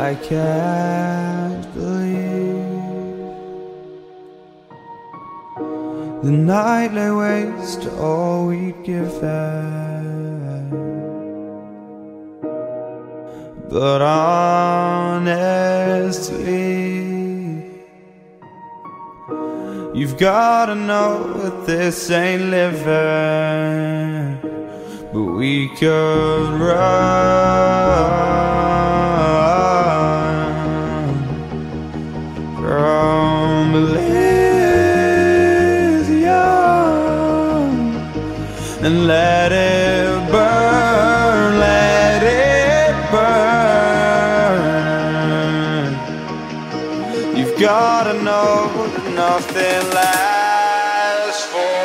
I can't believe the night lay waste to all we'd given. But honestly, you've gotta know that this ain't living. But we could run from Elysium and let it burn, let it burn. You've gotta know that nothing lasts forever.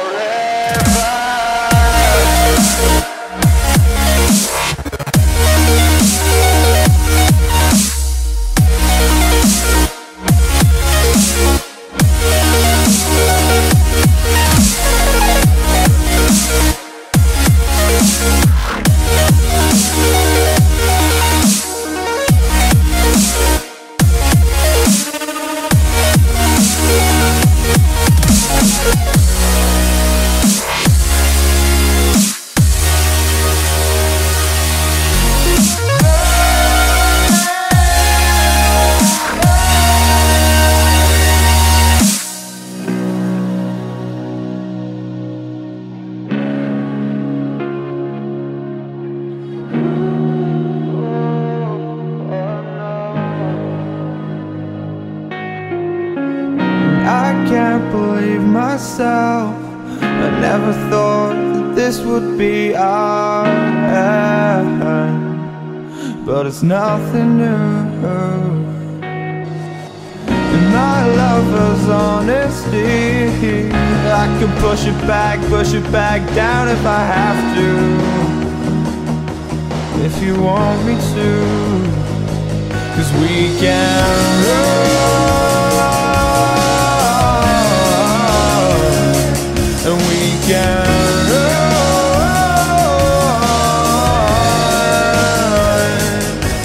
I can't believe myself. I never thought that this would be our end, but it's nothing new. And my lover's honesty, I can push it back down if I have to. If you want me to, 'cause we can run, and we can run.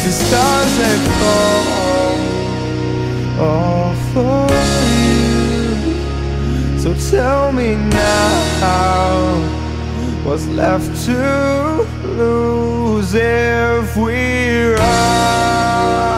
The stars they fall all for you. So tell me now, what's left to lose if we run?